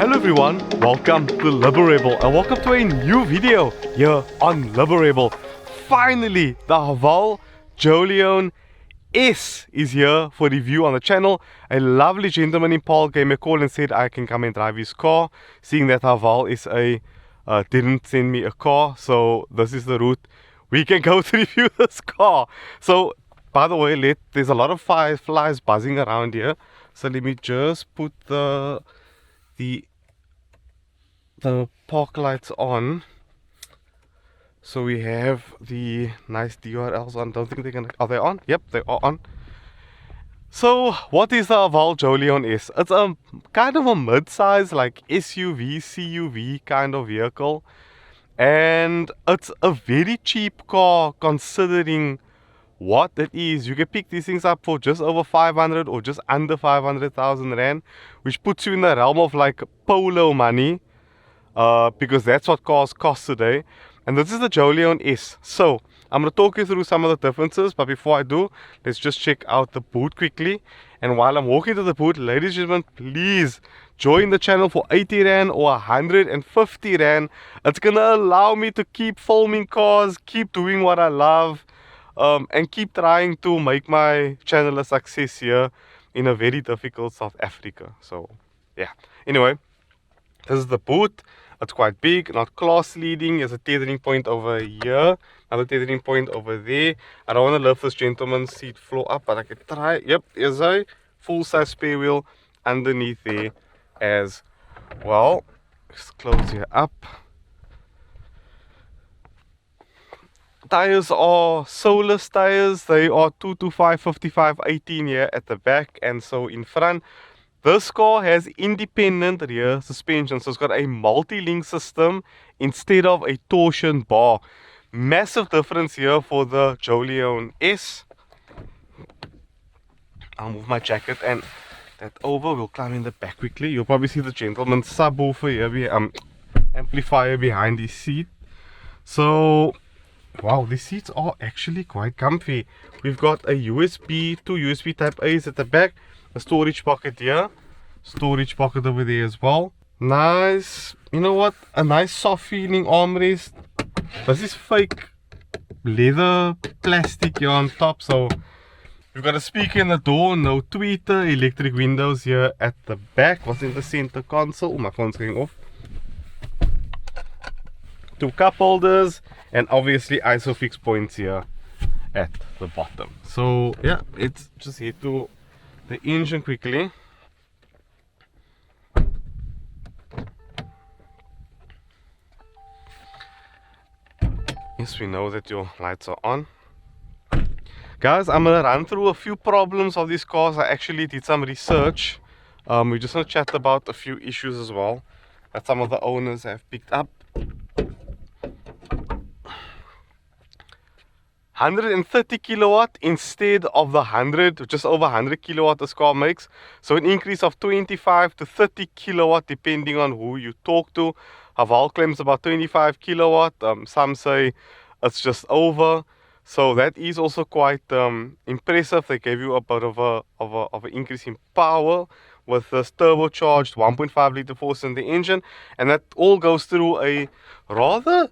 Hello everyone, welcome to Liberable and welcome to a new video here on Liberable. Finally, the HAVAL JOLION S is here for review on the channel. A lovely gentleman in Paul gave me a call and said I can come and drive his car, seeing that HAVAL is didn't send me a car, so this is the route we can go to review this car. So by the way, there's a lot of fireflies buzzing around here, so let me just put the park lights on, so we have the nice DRLs on. Don't think they're gonna, are they on? Yep, they are on. So what is the HAVAL JOLION S? It's a kind of a mid-size, like SUV, CUV kind of vehicle, and it's a very cheap car considering what it is. You can pick these things up for just over 500 or just under 500,000 rand, which puts you in the realm of like polo money, because that's what cars cost today. And this is the JOLION S. So I'm going to talk you through some of the differences, but before I do, let's just check out the boot quickly. And while I'm walking to the boot, ladies and gentlemen, please join the channel for 80 rand or 150 rand. It's going to allow me to keep filming cars, keep doing what I love, and keep trying to make my channel a success here in a very difficult South Africa. So yeah, anyway, this is the boot. It's quite big, not class leading. There's a tethering point over here, another tethering point over there. I don't want to lift this gentleman's seat floor up, but I can try. Yep, there's a full size spare wheel underneath there as well. Just close here up. Tires are Solus tires. They are 225 55 18 here at the back, and so in front. This car has independent rear suspension, so it's got a multi-link system instead of a torsion bar. Massive difference here for the JOLION S. I'll move my jacket and that over. We'll climb in the back quickly. You'll probably see the gentleman's subwoofer here, amplifier behind his seat. So wow, these seats are actually quite comfy. We've got a USB, two USB type A's at the back, a storage pocket here, storage pocket over there as well. Nice, you know what, a nice soft feeling armrest. This is fake leather plastic here on top. So we've got a speaker in the door, no tweeter, electric windows here at the back. What's in the center console? Oh, my phone's going off. Two cup holders, and obviously ISOFIX points here at the bottom. So yeah, let's just head to the engine quickly. Yes, we know that your lights are on. Guys, I'm gonna run through a few problems of these cars. I actually did some research. We're just gonna chat about a few issues as well that some of the owners have picked up. 130 kilowatt instead of the 100, just over 100 kilowatt this car makes. So an increase of 25 to 30 kilowatt depending on who you talk to. HAVAL claims about 25 kilowatt. Some say it's just over. So that is also quite impressive. They gave you a bit of an increase in power with this turbocharged 1.5 liter 4-cylinder engine, and that all goes through a rather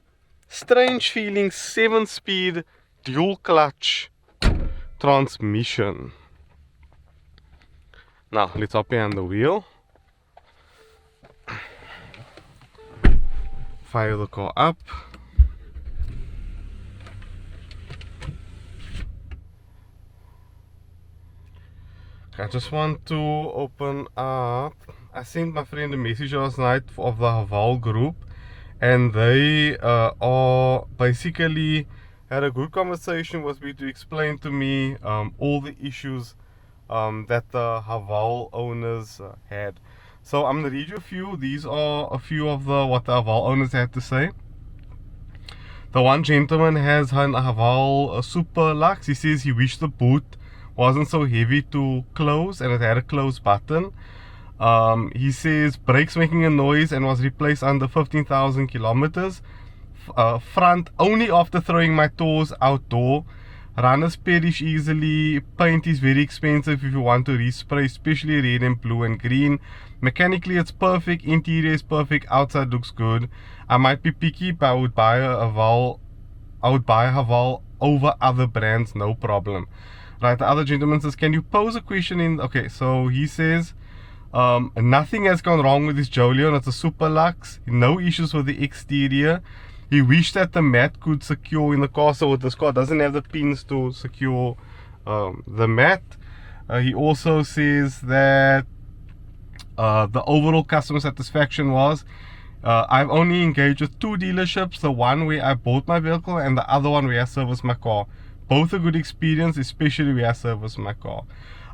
strange feeling 7-speed dual clutch transmission. Now let's hop behind the wheel, fire the car up. I just want to open up. I sent my friend a message last night of the HAVAL group, and they are basically had a good conversation with me to explain to me all the issues that the HAVAL owners had. So I'm gonna read you a few. These are a few of what the HAVAL owners had to say. The one gentleman has an HAVAL Super Lux. He says he wished the boot wasn't so heavy to close and it had a close button. He says brakes making a noise and was replaced under 15,000 kilometers. Front only after throwing my toys outdoor. Runners perish easily. Paint is very expensive if you want to respray, especially red and blue and green. Mechanically it's perfect, interior is perfect, outside looks good. I might be picky, but I would buy a HAVAL. I would buy HAVAL over other brands, no problem. Right, the other gentleman says, can you pose a question in... Okay, so he says, nothing has gone wrong with this Jolion. It's a super luxe, no issues with the exterior. He wished that the mat could secure in the car, so this car doesn't have the pins to secure the mat. He also says that the overall customer satisfaction was, I've only engaged with 2 dealerships, the one where I bought my vehicle and the other one where I serviced my car. Both a good experience, especially where I serviced my car.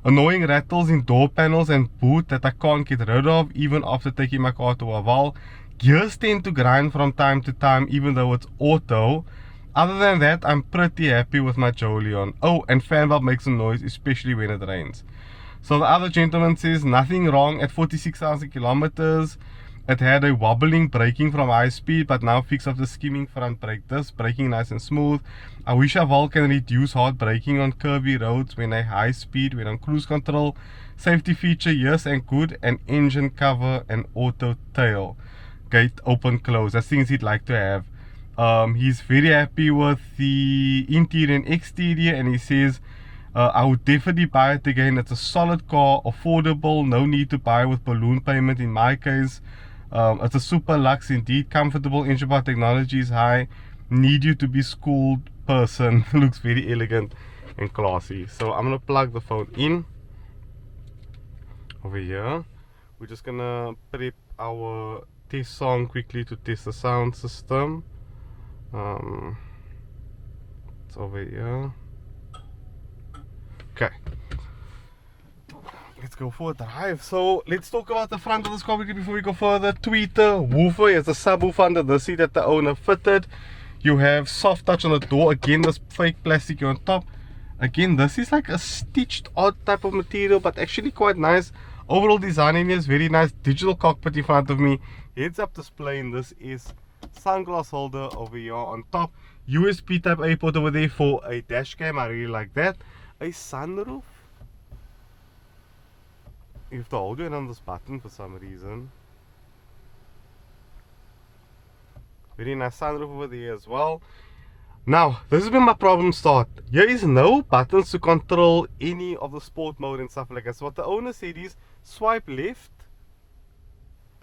Annoying rattles in door panels and boot that I can't get rid of even after taking my car to HAVAL. Gears tend to grind from time to time even though it's auto. Other than that, I'm pretty happy with my Jolion. Oh, and fan valve makes a noise, especially when it rains. So the other gentleman says, nothing wrong at 46,000 kilometers. It had a wobbling braking from high speed, but now fixed off the skimming front brake disc, braking nice and smooth. I wish HAVAL can reduce hard braking on curvy roads when a high speed, when on cruise control. Safety feature, yes and good, and engine cover and auto tail. Gate open close, that's things he'd like to have. He's very happy with the interior and exterior, and he says, I would definitely buy it again. It's a solid car, affordable, no need to buy with balloon payment in my case. It's a super luxe indeed, comfortable, engine power technology is high, need you to be schooled person. Looks very elegant and classy. So I'm gonna plug the phone in over here. We're just gonna prep our test song quickly to test the sound system. It's over here. Okay, let's go for a drive. So let's talk about the front of this car quickly before we go further. Tweeter woofer, it's a subwoofer under the seat that the owner fitted. You have soft touch on the door. Again, this fake plastic on top. Again, this is like a stitched odd type of material, but actually quite nice. Overall design in here is very nice. Digital cockpit in front of me, heads up display, and this is sunglass holder over here on top. USB type A port over there for a dash cam, I really like that. A sunroof. You have to hold it on this button for some reason. Very nice sunroof over there as well. Now, this has been my problem start. Here is no buttons to control any of the sport mode and stuff like that. So what the owner said is swipe left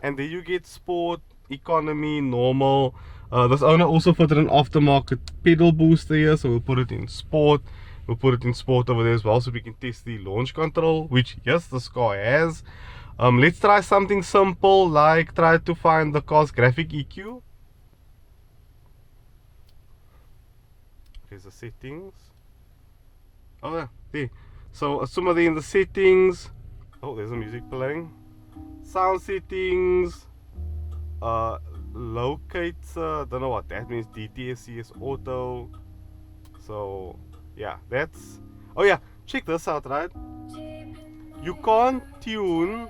and then you get sport, economy, normal. This owner also fitted an aftermarket pedal booster here, so we'll put it in sport. We'll put it in sport over there as well, so we can test the launch control, which yes, this car has. Let's try something simple, like try to find the car's graphic EQ. There's the settings. Oh yeah, there. So somewhere there in the settings. Oh, there's the music playing. Sound settings. Locates. Don't know what that means. DTSC auto. So yeah, that's. Oh yeah, check this out, right? You can't tune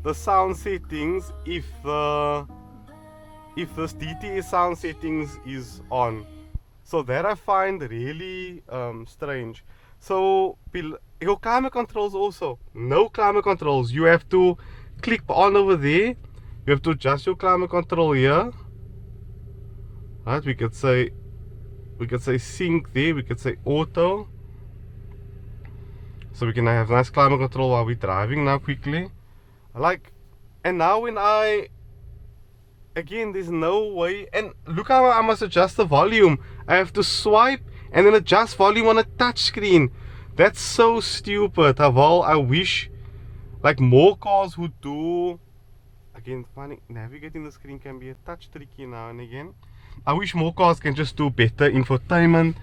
the sound settings if this DTS sound settings is on. So that I find really strange. So your climate controls also, no climate controls. You have to click on over there. You have to adjust your climate control here. Right, we could say sync there, we could say auto. So we can have nice climate control while we're driving now quickly. And now when again, there's no way, and look how I must adjust the volume. I have to swipe and then adjust volume on a touch screen. That's so stupid. HAVAL, I wish like more cars would do. Again, navigating the screen can be a touch tricky now and again. I wish more cars can just do better infotainment.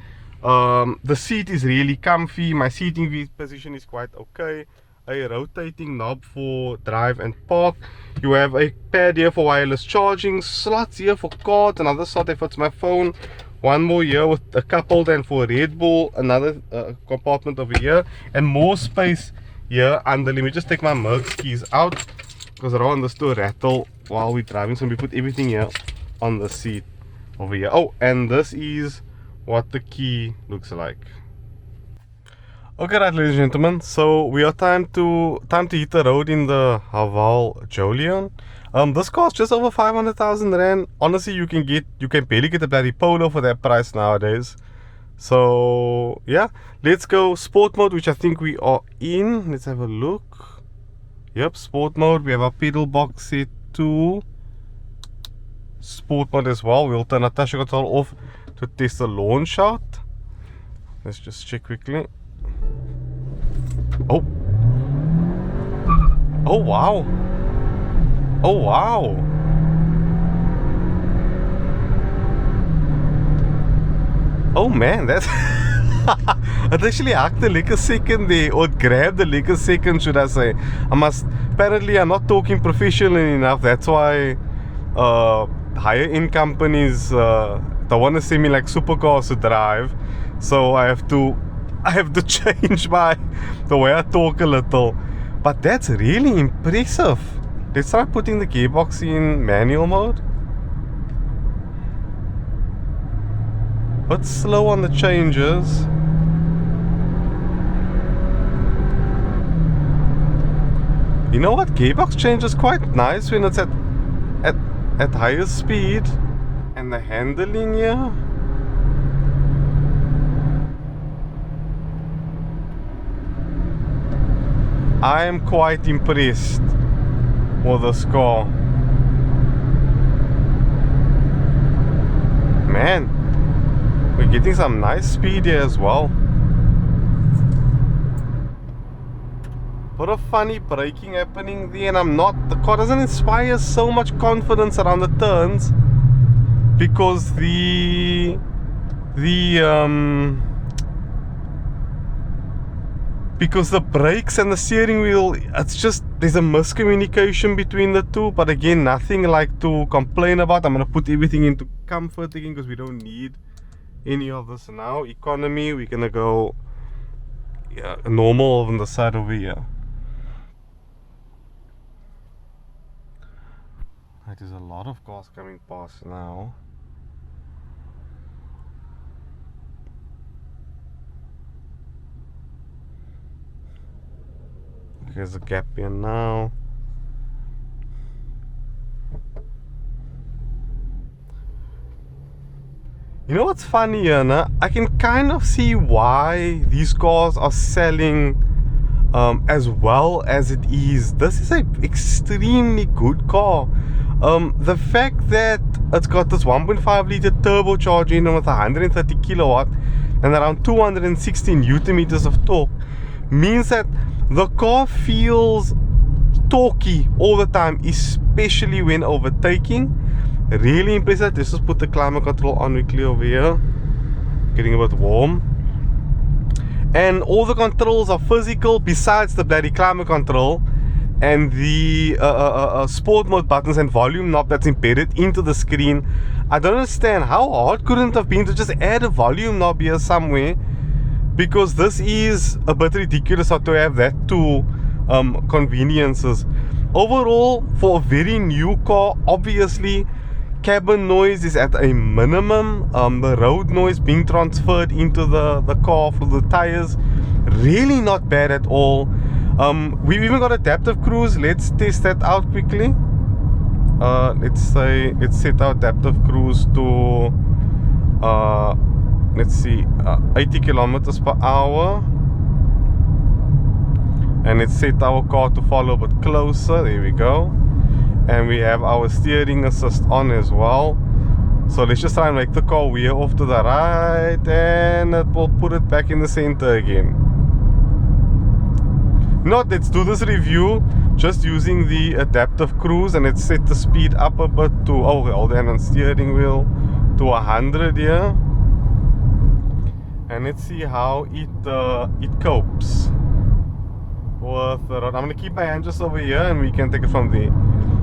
The seat is really comfy. My seating position is quite okay. A rotating knob for drive and park. You have a pad here for wireless charging, slots here for cards, another slot that fits my phone, one more here with a cup holder and for a Red Bull, another compartment over here, and more space here under. Let me just take my Mercs keys out because I don't want this to rattle while we're driving, so we put everything here on the seat over here. Oh, and this is what the key looks like. Okay, right, ladies and gentlemen, so we are time to hit the road in the HAVAL Jolion. This costs just over 500,000 rand. Honestly, you can barely get a bloody Polo for that price nowadays. So yeah, let's go sport mode, which I think we are in. Let's have a look. Yep, sport mode. We have our pedal box set to sport mode as well. We'll turn our touch control off to test the launch out. Let's just check quickly. Oh. Oh wow. Oh wow. Oh man, that's it actually hacked the lekker second there, or it grabbed the lekker second, should I say. Apparently I'm not talking professionally enough. That's why higher end companies they want to send me like supercars to drive, so I have to change the way I talk a little. But that's really impressive. Let's try putting the gearbox in manual mode. But slow on the changes. You know what? Gearbox change is quite nice when it's at higher speed. And the handling here. I am quite impressed with this car. Man, we're getting some nice speed here as well. What a funny braking happening there, and the car doesn't inspire so much confidence around the turns because because the brakes and the steering wheel, it's just, there's a miscommunication between the two. But again, nothing like to complain about. I'm gonna put everything into comfort again because we don't need any of this now. Economy, we're gonna go normal on the side over here. There's a lot of cars coming past now. There's a gap here now. You know what's funny here, nah? I can kind of see why these cars are selling as well as it is. This is an extremely good car. The fact that it's got this 1.5 liter turbocharged engine with 130 kilowatt and around 260 newton meters of torque means that the car feels torquey all the time, especially when overtaking. Really impressive. Let's just put the climate control on quickly over here. Getting a bit warm. And all the controls are physical besides the bloody climate control and the sport mode buttons and volume knob that's embedded into the screen. I don't understand how hard couldn't it have been to just add a volume knob here somewhere, because this is a bit ridiculous how to have that two conveniences. Overall, for a very new car, obviously cabin noise is at a minimum. The road noise being transferred into the car through the tires, really not bad at all. We've even got adaptive cruise. Let's test that out quickly. Let's set our adaptive cruise to let's see, 80 kilometers per hour, and let's set our car to follow a bit closer. There we go. And we have our steering assist on as well. So let's just try and make the car veer off to the right, and it will put it back in the center again. Let's do this review just using the adaptive cruise, and let's set the speed up a bit to, hold on steering wheel to 100 here, and let's see how it copes with the road. I'm gonna keep my hand just over here and we can take it from there.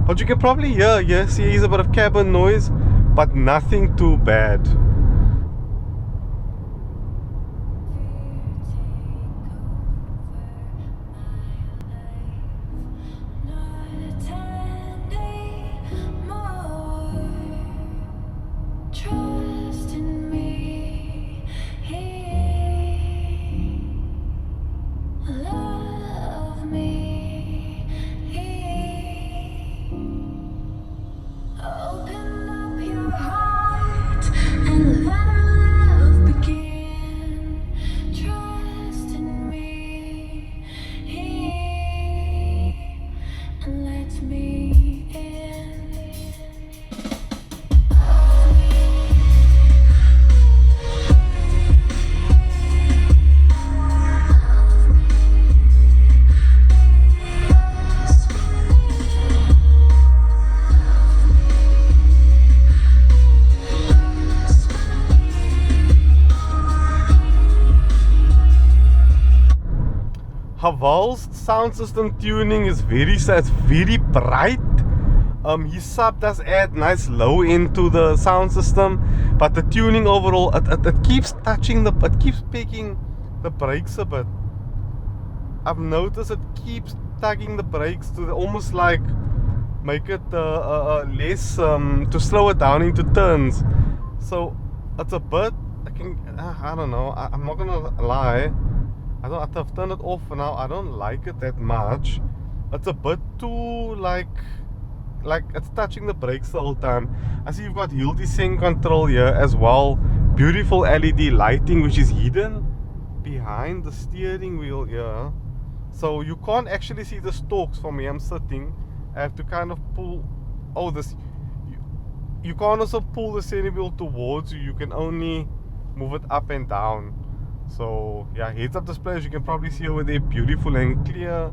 But you can probably see here's a bit of cabin noise, but nothing too bad. Trust in me. Haval's sound system tuning is it's very bright. His sub does add nice low end to the sound system, but the tuning overall, it keeps it keeps picking the brakes a bit. I've noticed it keeps tugging the brakes to almost like make it less to slow it down into turns. So it's a bit. I don't know. I'm not gonna lie. I've turned it off for now. I don't like it that much. It's a bit too like it's touching the brakes the whole time. I see you've got hill descent control here as well. Beautiful LED lighting which is hidden behind the steering wheel here. So you can't actually see the stalks from where I'm sitting. I have to kind of pull. Oh, this. You can't also pull the steering wheel towards you. You can only move it up and down. So yeah, heads up display, as you can probably see over there, beautiful and clear.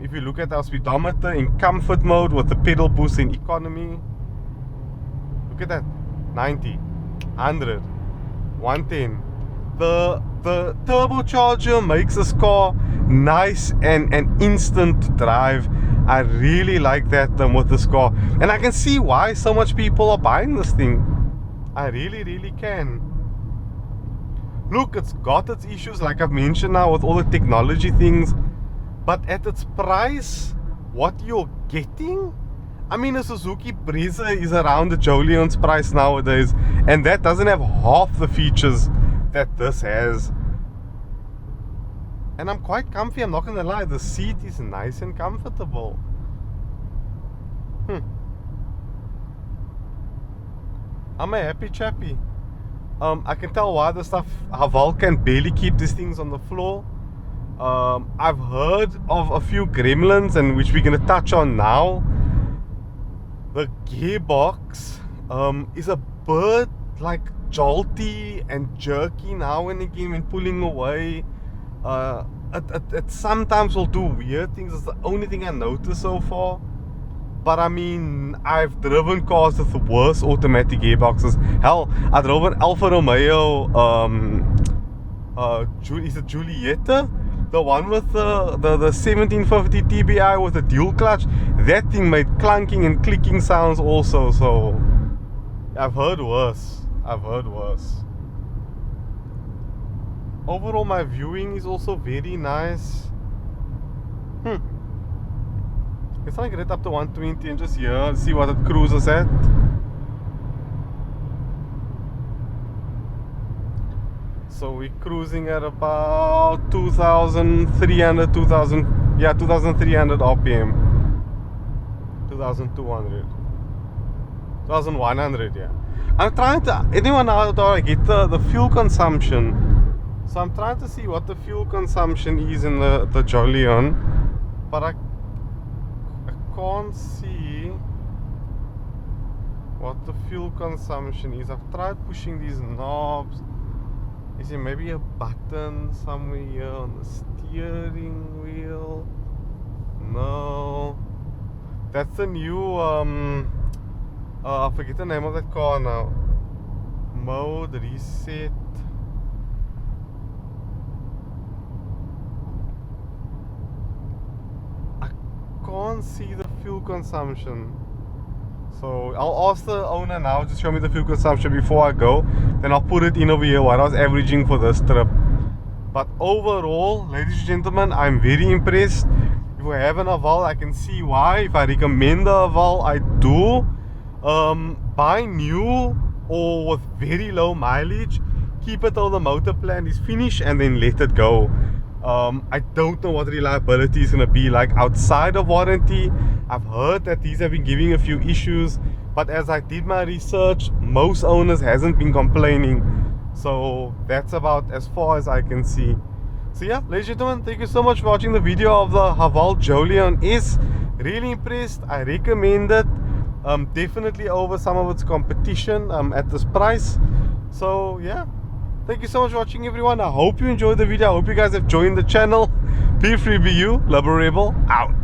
If you look at our speedometer in comfort mode with the pedal boost in economy, look at that, 90, 100, 110. The turbocharger makes this car nice and instant to drive. I really like that with this car, and I can see why so much people are buying this thing. I really can. Look, it's got its issues like I've mentioned now with all the technology things, but at its price, what you're getting, I mean, a Suzuki Brezza is around the Jolion's price nowadays, and that doesn't have half the features that this has. And I'm quite comfy, I'm not gonna lie. The seat is nice and comfortable. I'm a happy chappy. I can tell why the stuff Haval can barely keep these things on the floor. I've heard of a few gremlins, and which we're gonna touch on now. The gearbox is a bit like jolty and jerky now and again when pulling away. It sometimes will do weird things. It's the only thing I noticed so far. But I mean, I've driven cars with worse automatic gearboxes. Hell, I drove an Alfa Romeo, is it Giulietta? The one with the 1750 TBI with the dual clutch. That thing made clunking and clicking sounds also. So I've heard worse. Overall, my viewing is also very nice. Let's get it up to 120 and just here, see what it cruises at. So we're cruising at about 2,300 RPM. 2,200. 2,100, yeah. I'm trying to, anyone out there get the fuel consumption. So I'm trying to see what the fuel consumption is in the Jolion, but I can't see what the fuel consumption is. I've tried pushing these knobs. Is there maybe a button somewhere here on the steering wheel? No. That's the new I forget the name of that car now. Mode reset. I can't see the fuel consumption. So I'll ask the owner now to show me the fuel consumption before I go. Then I'll put it in over here what I was averaging for this trip. But overall, ladies and gentlemen, I'm very impressed. If you have an HAVAL, I can see why. If I recommend the HAVAL, I do. Buy new or with very low mileage. Keep it till the motor plan is finished and then let it go. I don't know what reliability is going to be like outside of warranty. I've heard that these have been giving a few issues, but as I did my research, most owners hasn't been complaining. So that's about as far as I can see. So yeah, ladies and gentlemen, thank you so much for watching the video of the HAVAL Jolion S. Really impressed. I recommend it. Definitely over some of its competition at this price. So yeah, thank you so much for watching, everyone. I hope you enjoyed the video. I hope you guys have joined the channel. Be free, be you. Love a rebel. Out.